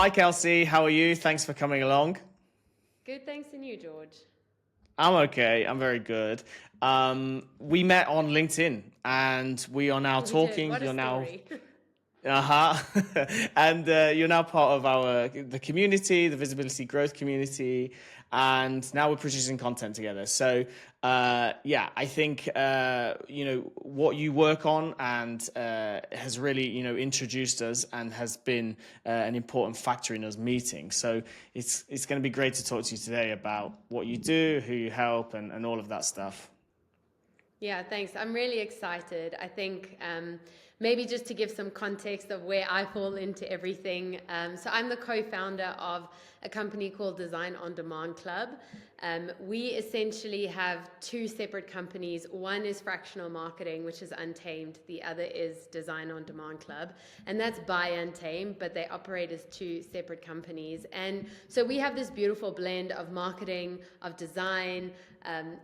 Hi, Kelsey. How are you? Thanks for coming along. Good, thanks, and you, George. I'm okay. I'm very good. We met on LinkedIn and we are now We did. talking. What a You're now story. uh-huh. And you're now part of the community, the visibility growth community, and now we're producing content together. So yeah, I think what you work on and has really introduced us and has been an important factor in us meeting. So it's going to be great to talk to you today about what you do, who you help, and all of that stuff. Yeah, thanks. I'm really excited. I think maybe just to give some context of where I fall into everything. So I'm the co-founder of a company called Design on Demand Club. We essentially have two separate companies. One is fractional marketing, which is Untamed. The other is Design on Demand Club. And that's by Untamed, but they operate as two separate companies. And so we have this beautiful blend of marketing, of design.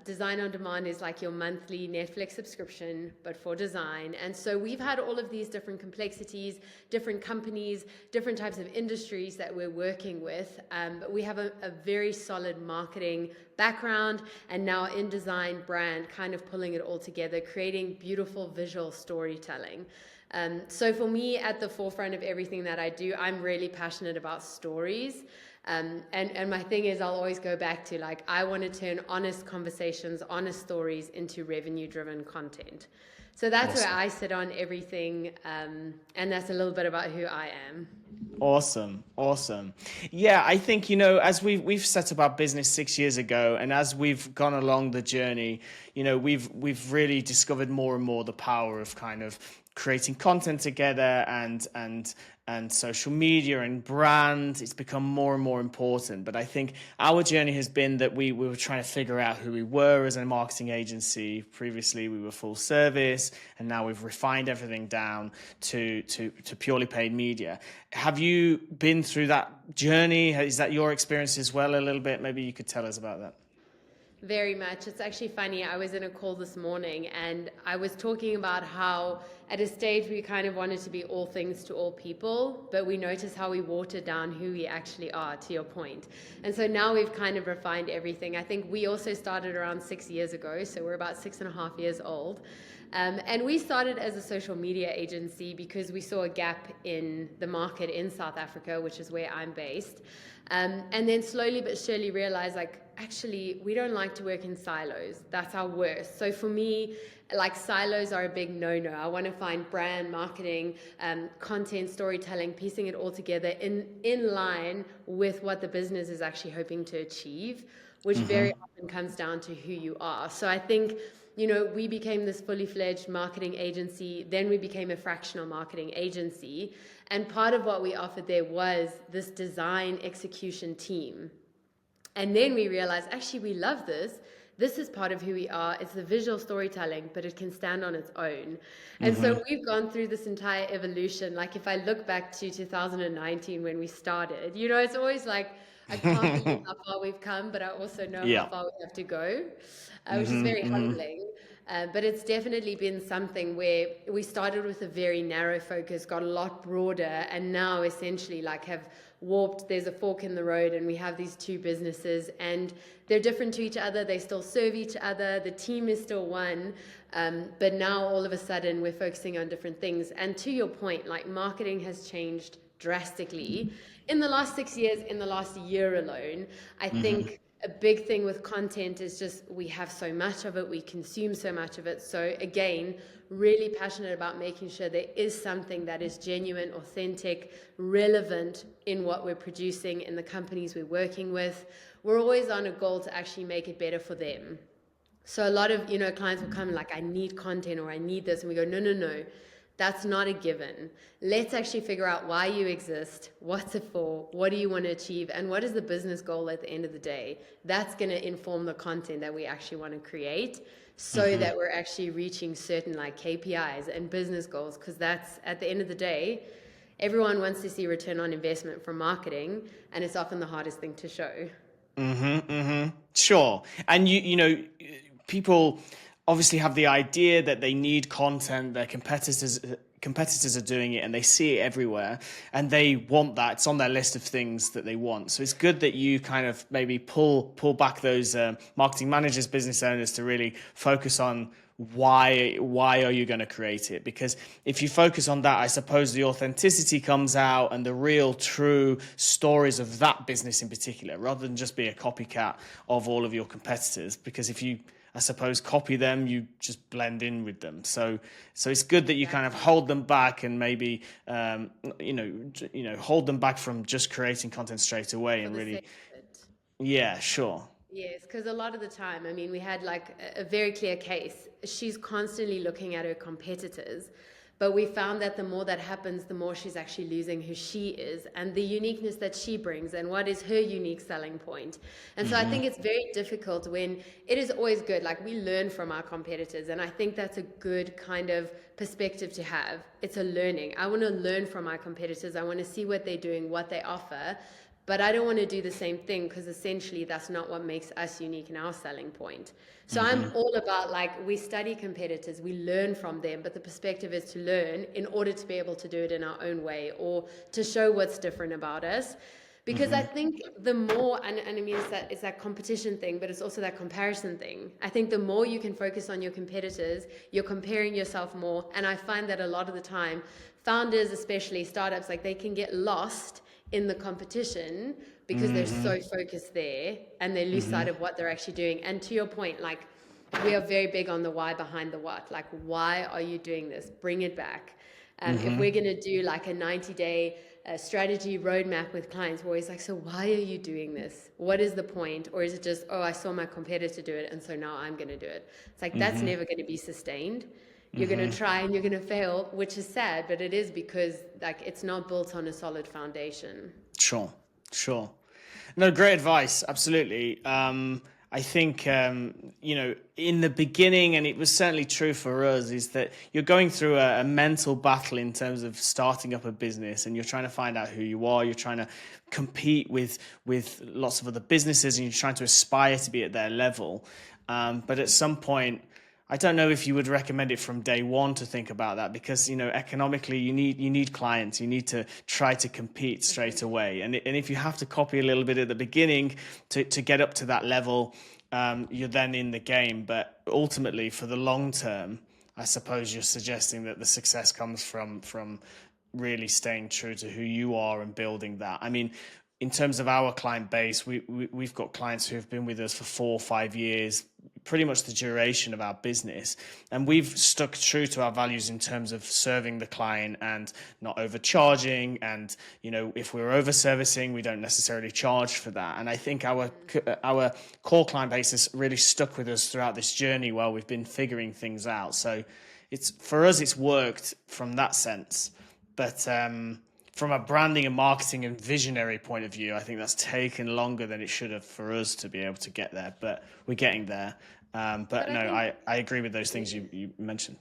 Design on Demand is like your monthly Netflix subscription, but for design. And so we've had all of these different complexities, different companies, different types of industries that we're working with. But we have a very solid marketing background and now in design brand, kind of pulling it all together, creating beautiful visual storytelling. So for me, at the forefront of everything that I do, I'm really passionate about stories. And my thing is, I'll always go back to like, I want to turn honest conversations, honest stories into revenue driven content. So that's where Awesome. I sit on everything. And that's a little bit about who I am. Awesome, awesome. Yeah, I think as we've set up our business 6 years ago, and as we've gone along the journey, we've really discovered more and more the power of kind of creating content together and social media and brand. It's become more and more important. But I think our journey has been that we were trying to figure out who we were as a marketing agency. Previously, we were full service, and now we've refined everything down to purely paid media. Have you been through that journey? Is that your experience as well a little bit? Maybe you could tell us about that. Very much. It's actually funny. I was in a call this morning and I was talking about how at a stage we kind of wanted to be all things to all people, but we noticed how we watered down who we actually are, to your point. And so now we've kind of refined everything. I think we also started around 6 years ago, so we're about 6.5 years old. And we started as a social media agency because we saw a gap in the market in South Africa, which is where I'm based. And then slowly but surely realized, like, actually, we don't like to work in silos. That's our worst. So for me, like, silos are a big no-no. I want to find brand, marketing, content, storytelling, piecing it all together in line with what the business is actually hoping to achieve, which very often comes down to who you are. So I think, we became this fully fledged marketing agency. Then we became a fractional marketing agency. And part of what we offered there was this design execution team. And then we realized, actually, we love this. This is part of who we are. It's the visual storytelling, but it can stand on its own. And so we've gone through this entire evolution. Like, if I look back to 2019 when we started, it's always like, I can't believe how far we've come, but I also know how Yeah. far we have to go, which is very humbling. But it's definitely been something where we started with a very narrow focus, got a lot broader, and now essentially like have warped. There's a fork in the road, and we have these two businesses, and they're different to each other. They still serve each other. The team is still one, but now all of a sudden we're focusing on different things. And to your point, like, marketing has changed drastically in the last 6 years. In the last year alone, I think a big thing with content is just we have so much of it, we consume so much of it. So again, really passionate about making sure there is something that is genuine, authentic, relevant in what we're producing, in the companies we're working with. We're always on a goal to actually make it better for them. So a lot of, clients will come like, I need content or I need this. And we go, no, no, no. That's not a given. Let's actually figure out why you exist, what's it for, what do you want to achieve, and what is the business goal at the end of the day. That's going to inform the content that we actually want to create so that we're actually reaching certain like KPIs and business goals, because that's, at the end of the day, everyone wants to see return on investment from marketing, and it's often the hardest thing to show. Sure. And people obviously have the idea that they need content. Their competitors competitors are doing it and they see it everywhere and they want that. It's on their list of things that they want. So it's good that you kind of maybe pull back those marketing managers, business owners to really focus on why are you going to create it? Because if you focus on that, I suppose the authenticity comes out and the real true stories of that business in particular, rather than just be a copycat of all of your competitors. Because if you, I suppose, copy them, you just blend in with them. So it's good that you kind of hold them back and maybe hold them back from just creating content straight away for and the really, sake of it. yeah, sure. Yes, because a lot of the time, I mean, we had like a very clear case. She's constantly looking at her competitors, but we found that the more that happens, the more she's actually losing who she is and the uniqueness that she brings and what is her unique selling point. And so I think it's very difficult when it is always good. Like we learn from our competitors, and I think that's a good kind of perspective to have. It's a learning. I want to learn from my competitors. I want to see what they're doing, what they offer. But I don't want to do the same thing because essentially that's not what makes us unique and our selling point. So I'm all about like we study competitors, we learn from them, but the perspective is to learn in order to be able to do it in our own way or to show what's different about us. Because I think the more, and I mean, it's that competition thing, but it's also that comparison thing. I think the more you can focus on your competitors, you're comparing yourself more. And I find that a lot of the time, founders, especially startups, like they can get lost in the competition because they're so focused there and they lose sight of what they're actually doing. And to your point, like we are very big on the why behind the what. Like, why are you doing this? Bring it back. If we're going to do like a 90-day strategy roadmap with clients, we're always like, so why are you doing this? What is the point? Or is it just, oh, I saw my competitor do it and so now I'm going to do it? It's like, that's never going to be sustained. You're going to try and you're going to fail, which is sad, but it is because like it's not built on a solid foundation. Sure. No, great advice. Absolutely. I think, in the beginning, and it was certainly true for us, is that you're going through a mental battle in terms of starting up a business and you're trying to find out who you are. You're trying to compete with lots of other businesses and you're trying to aspire to be at their level. But at some point, I don't know if you would recommend it from day one to think about that because, economically you need clients, you need to try to compete straight away. And if you have to copy a little bit at the beginning to get up to that level, you're then in the game. But ultimately for the long term, I suppose you're suggesting that the success comes from really staying true to who you are and building that. I mean, in terms of our client base, we've got clients who have been with us for 4 or 5 years, pretty much the duration of our business. And we've stuck true to our values in terms of serving the client and not overcharging. And, if we're over servicing, we don't necessarily charge for that. And I think our core client base has really stuck with us throughout this journey while we've been figuring things out. So for us, it's worked from that sense. But from a branding and marketing and visionary point of view, I think that's taken longer than it should have for us to be able to get there, but we're getting there. But no, I agree with those things you mentioned.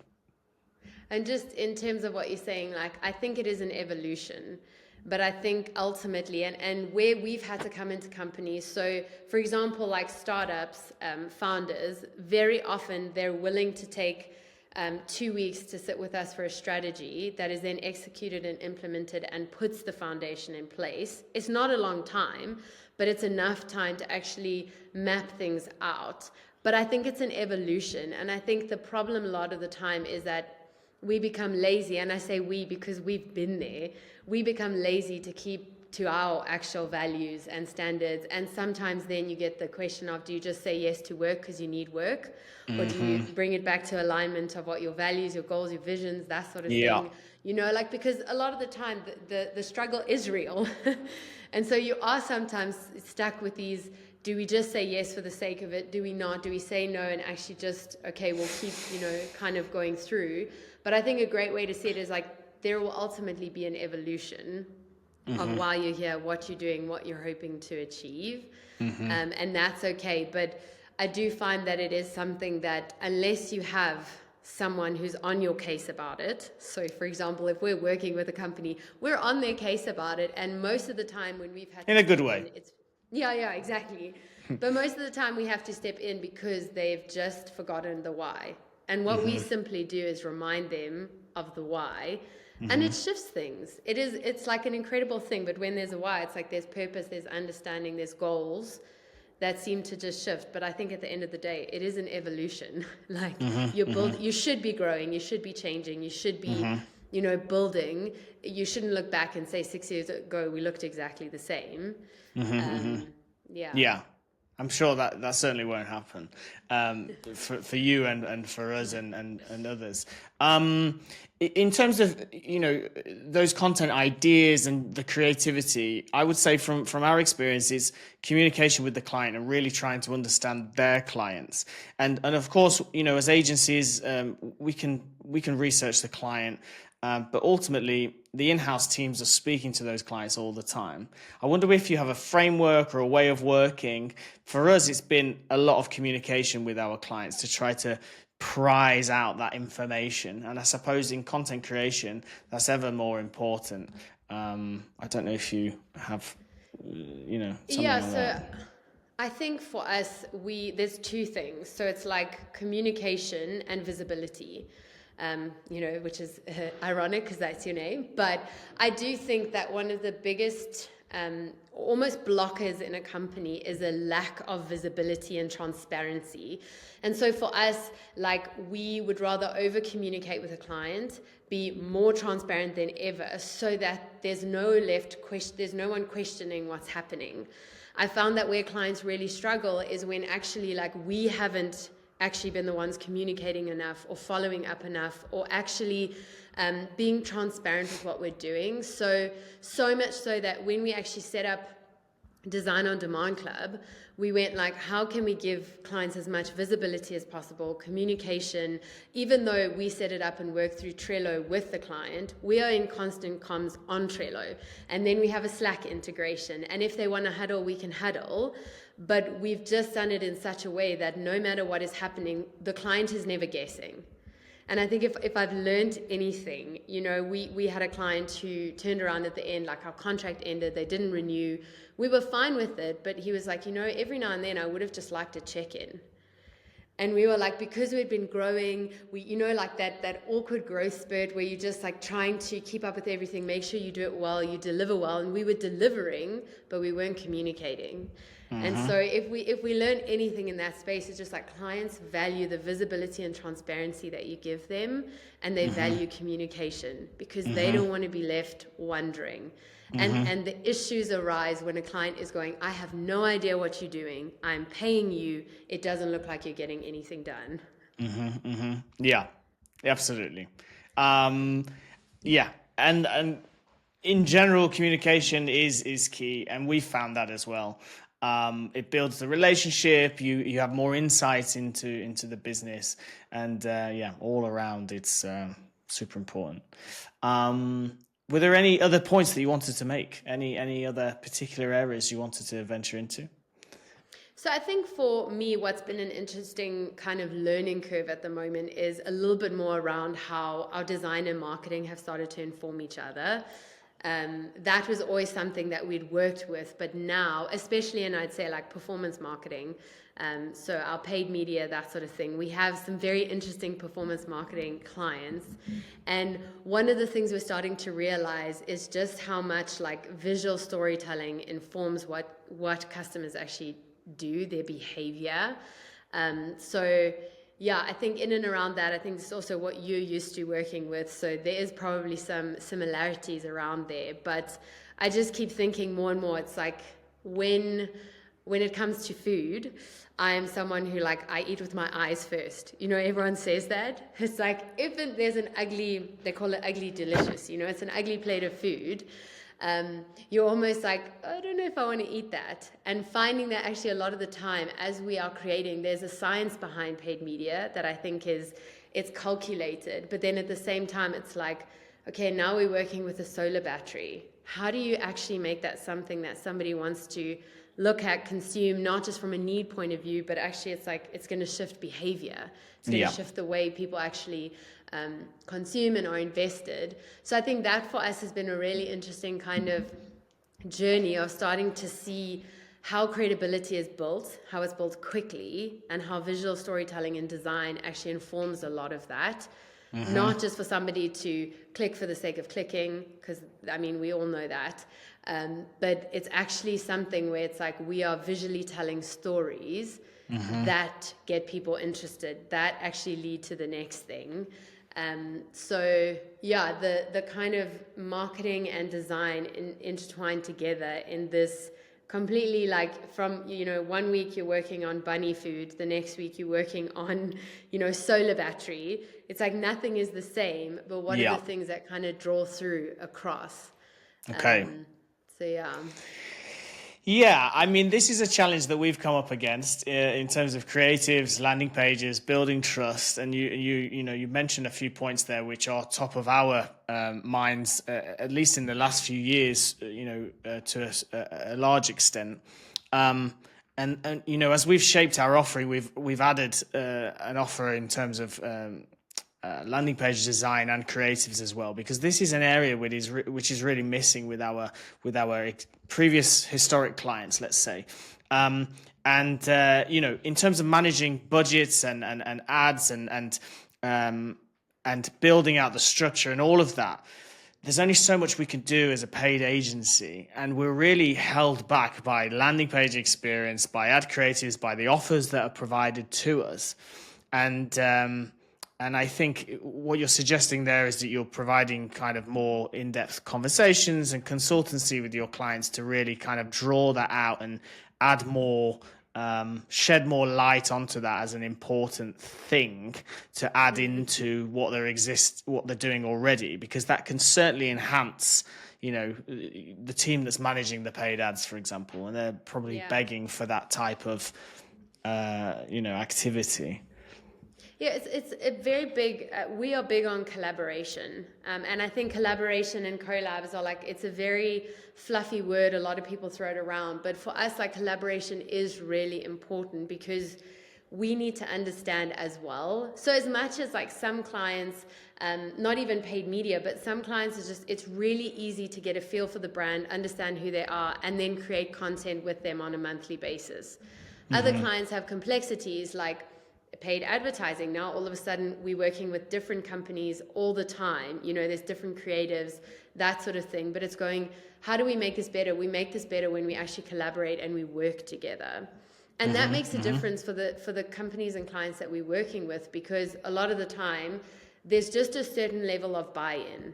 And just in terms of what you're saying, like, I think it is an evolution. But I think ultimately, and where we've had to come into companies, so for example, like startups, founders, very often they're willing to take 2 weeks to sit with us for a strategy that is then executed and implemented and puts the foundation in place. It's not a long time, but it's enough time to actually map things out. But I think it's an evolution. And I think the problem a lot of the time is that we become lazy. And I say we because we've been there. We become lazy to keep to our actual values and standards. And sometimes then you get the question of, do you just say yes to work because you need work? Or do you bring it back to alignment of what your values, your goals, your visions, that sort of thing? Because a lot of the time the struggle is real. And so you are sometimes stuck with these, do we just say yes for the sake of it? Do we not? Do we say no and actually just, okay, we'll keep, kind of going through? But I think a great way to see it is like, there will ultimately be an evolution of why you're here, what you're doing, what you're hoping to achieve. And that's okay. But I do find that it is something that unless you have someone who's on your case about it. So for example, if we're working with a company, we're on their case about it. And most of the time when we've had in a good way. Yeah, exactly. But most of the time we have to step in because they've just forgotten the why. And what we simply do is remind them of the why. And it shifts things. It's like an incredible thing, but when there's a why, it's like there's purpose, there's understanding, there's goals that seem to just shift. But I think at the end of the day, it is an evolution. Like you should be growing, you should be changing, you should be, building. You shouldn't look back and say 6 years ago we looked exactly the same. Yeah, I'm sure that certainly won't happen for you and for us and others. In terms of those content ideas and the creativity, I would say from our experience is communication with the client and really trying to understand their clients. And of course, as agencies, we can research the client. But ultimately, the in-house teams are speaking to those clients all the time. I wonder if you have a framework or a way of working. For us, it's been a lot of communication with our clients to try to prize out that information. And I suppose in content creation, that's ever more important. I don't know if you have, something like that. I think for us, there's two things. So it's like communication and visibility. Which is ironic because that's your name. But I do think that one of the biggest almost blockers in a company is a lack of visibility and transparency. And so for us, like, we would rather over communicate with a client, be more transparent than ever, so that there's no one questioning what's happening. I found that where clients really struggle is when actually, like, we haven't actually been the ones communicating enough or following up enough or actually being transparent with what we're doing. So much so that when we actually set up Design on Demand Club, we went like, how can we give clients as much visibility as possible, communication, even though we set it up and work through Trello with the client, we are in constant comms on Trello. And then we have a Slack integration. And if they want to huddle, we can huddle. But we've just done it in such a way that no matter what is happening, the client is never guessing. And I think if I've learned anything, we had a client who turned around at the end, like our contract ended, they didn't renew. We were fine with it, but he was like, every now and then I would have just liked a check-in. And we were like, because we'd been growing, we, like that awkward growth spurt where you're just like trying to keep up with everything, make sure you do it well, you deliver well. And we were delivering, but we weren't communicating. And so if we learn anything in that space, it's just like clients value the visibility and transparency that you give them, and they value communication because they don't want to be left wondering. And the issues arise when a client is going, I have no idea what you're doing. I'm paying you. It doesn't look like you're getting anything done. Yeah, absolutely. Yeah. And in general, communication is key. And we found that as well. It builds the relationship. You have more insights into the business, and all around it's super important. Were there any other points that you wanted to make? Any other particular areas you wanted to venture into? So I think for me, what's been an interesting kind of learning curve at the moment is a little bit more around how our design and marketing have started to inform each other. That was always something that we'd worked with, but now, especially in, I'd say, like performance marketing, so our paid media, that sort of thing, we have some very interesting performance marketing clients. And one of the things we're starting to realize is just how much like visual storytelling informs what customers actually do, their behavior. Yeah, I think in and around that, I think it's also what you're used to working with. So there is probably some similarities around there. But I just keep thinking more and more, it's like when it comes to food, I am someone who I eat with my eyes first. Everyone says that. It's like if there's an ugly, they call it ugly delicious, it's an ugly plate of food. You're almost like, I don't know if I want to eat that. And finding that actually a lot of the time as we are creating, there's a science behind paid media that I think it's calculated. But then at the same time, it's like, okay, now we're working with a solar battery. How do you actually make that something that somebody wants to look at, consume, not just from a need point of view, but actually it's going to shift behavior. It's going to shift the way people actually consume and are invested. So I think that for us has been a really interesting kind of journey of starting to see how credibility is built, how it's built quickly, and how visual storytelling and design actually informs a lot of that. not just for somebody to click for the sake of clicking, because I mean, we all know that. But it's actually something where it's like we are visually telling stories that get people interested, that actually lead to the next thing. So yeah, the kind of marketing and design intertwined together in this completely, like, from, you know, 1 week you're working on bunny food, the next week you're working on, you know, solar battery. It's like nothing is the same, but what are Yeah. the things that kind of draw through across? Okay. So yeah. Yeah, I mean, this is a challenge that we've come up against in terms of creatives, landing pages, building trust, and you mentioned a few points there which are top of our minds, at least in the last few years, to a large extent. And you know, as we've shaped our offering, we've added an offer in terms of landing page design and creatives as well, because this is an area which is really missing with our previous historic clients, let's say. In terms of managing budgets and ads and building out the structure and all of that, there's only so much we can do as a paid agency, and we're really held back by landing page experience, by ad creatives, by the offers that are provided to us. And I think what you're suggesting there is that you're providing kind of more in-depth conversations and consultancy with your clients to really kind of draw that out and add more, shed more light onto that as an important thing to add into what they're doing already, because that can certainly enhance, you know, the team that's managing the paid ads, for example, and they're probably begging for that type of, activity. Yeah, it's a very big, we are big on collaboration. And I think collaboration and collabs are like, it's a very fluffy word. A lot of people throw it around. But for us, like, collaboration is really important because we need to understand as well. So as much as like some clients, not even paid media, but some clients is just, it's really easy to get a feel for the brand, understand who they are, and then create content with them on a monthly basis. Other clients have complexities like paid advertising. Now all of a sudden we're working with different companies all the time, you know, there's different creatives, that sort of thing, but it's going, how do we make this better? We make this better when we actually collaborate and we work together. And that makes a difference for the companies and clients that we're working with, because a lot of the time there's just a certain level of buy-in.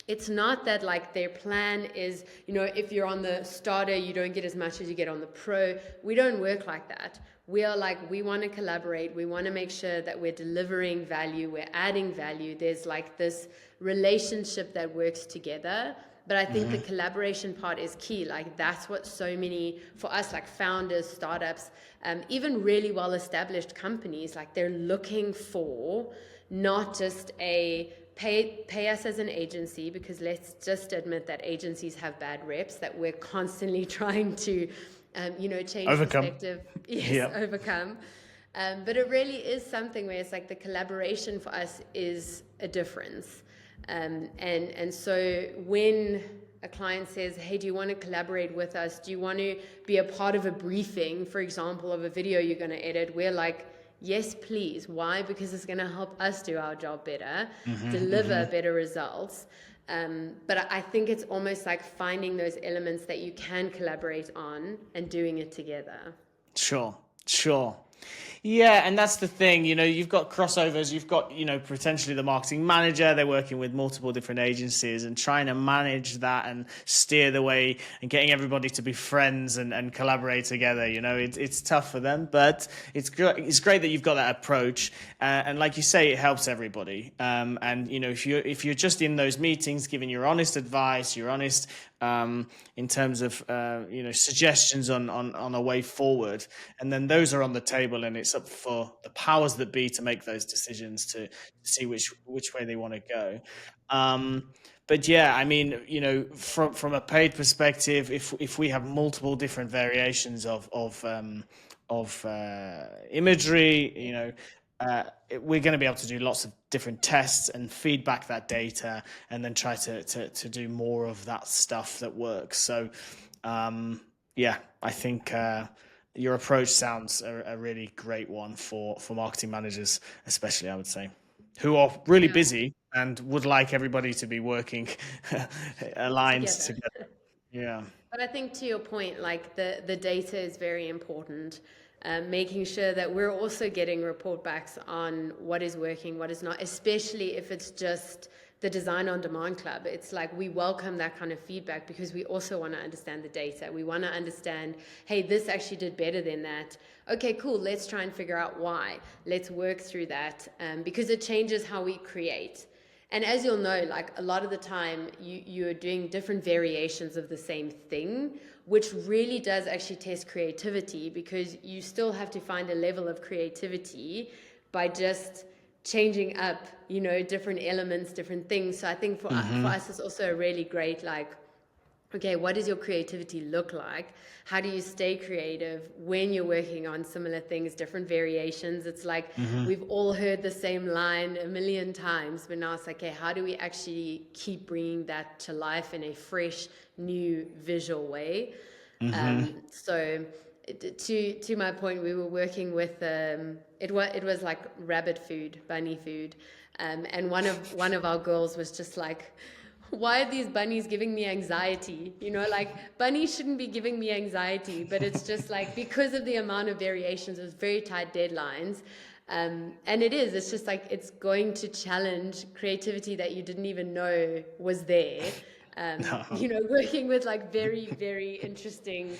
It's not that like their plan is, you know, if you're on the starter, you don't get as much as you get on the pro. We don't work like that. We are like, we want to collaborate. We want to make sure that we're delivering value. We're adding value. There's like this relationship that works together. But I think the collaboration part is key. Like that's what so many, for us, like founders, startups, even really well-established companies, like they're looking for not just a pay us as an agency, because let's just admit that agencies have bad reps that we're constantly trying to, change perspective. Yes, overcome. But it really is something where it's like the collaboration for us is a difference. And so when a client says, hey, do you want to collaborate with us? Do you want to be a part of a briefing, for example, of a video you're going to edit? We're like, yes, please. Why? Because it's going to help us do our job better, deliver better results. But I think it's almost like finding those elements that you can collaborate on and doing it together. Sure. Yeah, and that's the thing, you know, you've got crossovers, you've got, you know, potentially the marketing manager, they're working with multiple different agencies and trying to manage that and steer the way and getting everybody to be friends and collaborate together. You know, it's tough for them, but it's great that you've got that approach. And like you say, it helps everybody. And, you know, if you're just in those meetings, giving your honest advice, your honest in terms of suggestions on a way forward, and then those are on the table, and it's up for the powers that be to make those decisions to see which way they want to go. But yeah, I mean, you know, from a paid perspective, if we have multiple different variations of imagery, you know, we're going to be able to do lots of different tests and feedback that data, and then try to do more of that stuff that works. So, yeah, I think your approach sounds a really great one for marketing managers, especially, I would say. who are really Yeah, busy and would like everybody to be working aligned together. together. Yeah. But I think to your point, like the data is very important. Making sure that we're also getting report backs on what is working, what is not, especially if it's just the Design on Demand Club. It's like we welcome that kind of feedback because we also want to understand the data. We want to understand, hey, this actually did better than that. Okay, cool. Let's try and figure out why. Let's work through that because it changes how we create. And as you'll know, like a lot of the time, you're doing different variations of the same thing, which really does actually test creativity because you still have to find a level of creativity by just changing up, different elements, different things. So I think for us, it's also a really great like, okay, what does your creativity look like? How do you stay creative when you're working on similar things, different variations? It's like we've all heard the same line a million times, but now it's like, okay, how do we actually keep bringing that to life in a fresh, new visual way? So to my point, we were working with it was like rabbit food, bunny food, and one of our girls was just like, why are these bunnies giving me anxiety? Like bunnies shouldn't be giving me anxiety, but it's just like because of the amount of variations, it was very tight deadlines. And it's just like it's going to challenge creativity that you didn't even know was there. Working with like very, very interesting,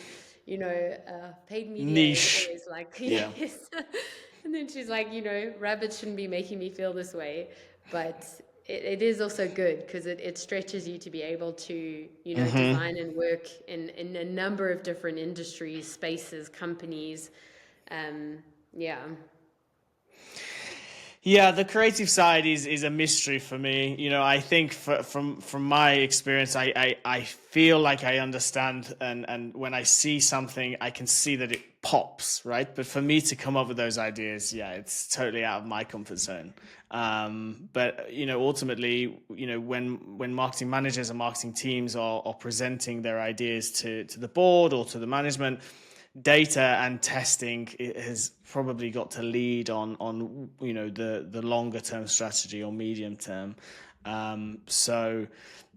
paid media is Niche. always like, Yeah. yes. And then she's like, rabbits shouldn't be making me feel this way. But it is also good because it stretches you to be able to, design and work in a number of different industries, spaces, companies. Yeah. Yeah, the creative side is a mystery for me. I think from my experience, I feel like I understand, and when I see something, I can see that it pops, right? But for me to come up with those ideas, yeah, it's totally out of my comfort zone. But ultimately, when marketing managers and marketing teams are presenting their ideas to the board or to the management, data and testing has probably got to lead on the longer term strategy or medium term. So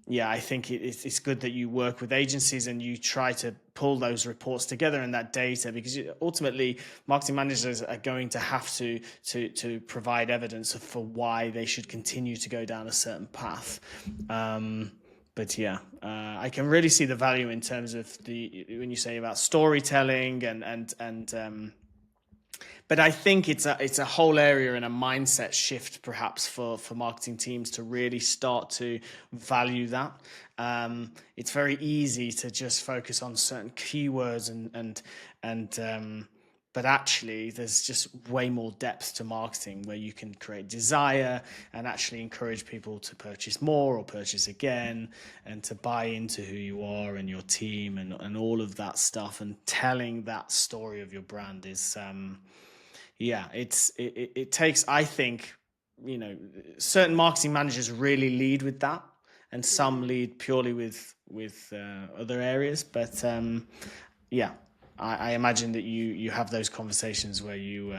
yeah, I think it's good that you work with agencies and you try to pull those reports together and that data, because ultimately marketing managers are going to have to provide evidence for why they should continue to go down a certain path. But yeah, I can really see the value in terms of when you say about storytelling and but I think it's a whole area and a mindset shift perhaps for marketing teams to really start to value that. It's very easy to just focus on certain keywords and but actually there's just way more depth to marketing where you can create desire and actually encourage people to purchase more or purchase again and to buy into who you are and your team and all of that stuff, and telling that story of your brand is yeah, it takes, I think, certain marketing managers really lead with that, and some lead purely with other areas. But yeah, I imagine that you have those conversations where you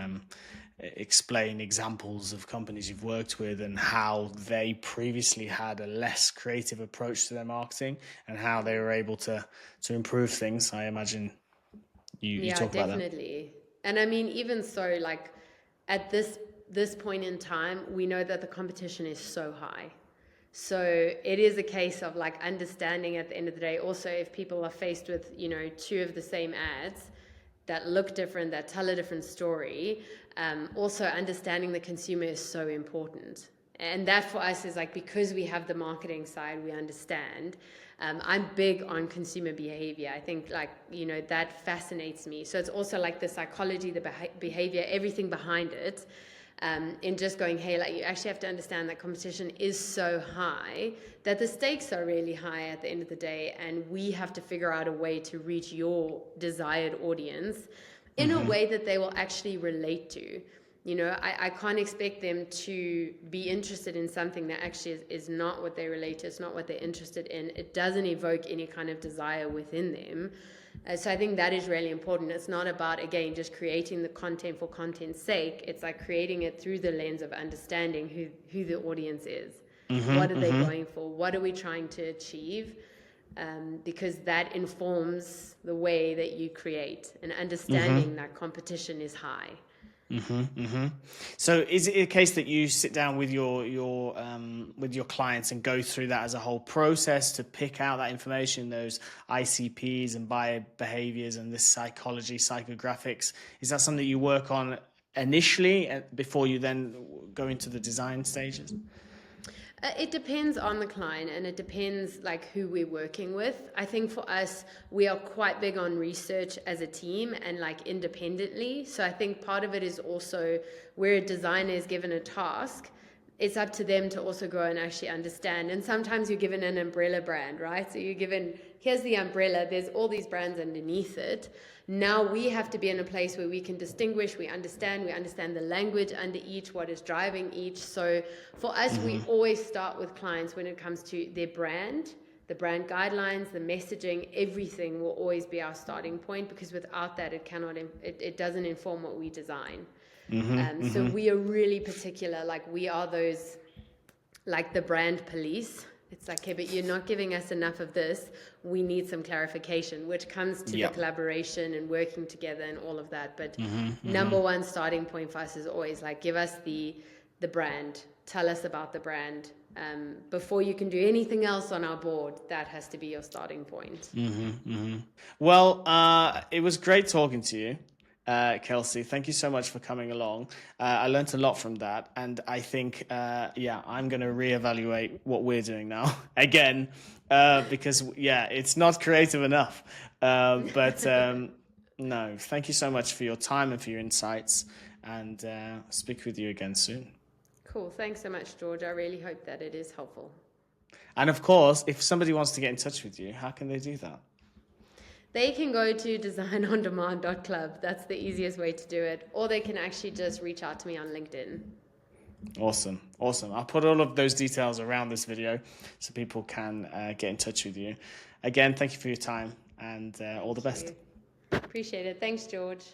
explain examples of companies you've worked with and how they previously had a less creative approach to their marketing and how they were able to improve things. I imagine you Yeah, talk about that. definitely. And I mean, even so, like at this point in time, we know that the competition is so high. So it is a case of like understanding at the end of the day, also if people are faced with, two of the same ads that look different, that tell a different story, also understanding the consumer is so important. And that for us is like, because we have the marketing side, we understand. I'm big on consumer behavior. I think that fascinates me. So it's also like the psychology, the behavior, everything behind it. In just going, hey, like you actually have to understand that competition is so high that the stakes are really high at the end of the day, and we have to figure out a way to reach your desired audience in a way that they will actually relate to. I can't expect them to be interested in something that actually is not what they relate to. It's not what they're interested in. It doesn't evoke any kind of desire within them. So I think that is really important. It's not about, again, just creating the content for content's sake. It's like creating it through the lens of understanding who the audience is. What are they going for? What are we trying to achieve? Because that informs the way that you create, and understanding that competition is high. So is it a case that you sit down with your clients and go through that as a whole process to pick out that information, those ICPs and buyer behaviors and this psychology, psychographics? Is that something that you work on initially before you then go into the design stages? It depends on the client, and it depends like who we're working with. I think for us, we are quite big on research as a team and like independently. So I think part of it is also where a designer is given a task, it's up to them to also go and actually understand. And sometimes you're given an umbrella brand, right? So you're given, here's the umbrella, there's all these brands underneath it. Now we have to be in a place where we can distinguish, we understand the language under each, what is driving each. So for us, we always start with clients when it comes to their brand, the brand guidelines, the messaging, everything will always be our starting point, because without that, it doesn't inform what we design. So we are really particular, like we are those, like the brand police. It's like, okay, but you're not giving us enough of this. We need some clarification, which comes to the collaboration and working together and all of that. But number one starting point for us is always like, give us the brand, tell us about the brand. Before you can do anything else on our board, that has to be your starting point. Well, it was great talking to you. Kelsey, thank you so much for coming along. I learned a lot from that, and I think, I'm going to reevaluate what we're doing now again, because it's not creative enough. No, thank you so much for your time and for your insights, and speak with you again soon. Cool. Thanks so much, George. I really hope that it is helpful. And of course, if somebody wants to get in touch with you, how can they do that? They can go to designondemand.club. That's the easiest way to do it. Or they can actually just reach out to me on LinkedIn. Awesome. I'll put all of those details around this video so people can get in touch with you. Again, thank you for your time, and all the best. Appreciate it. Thanks, George.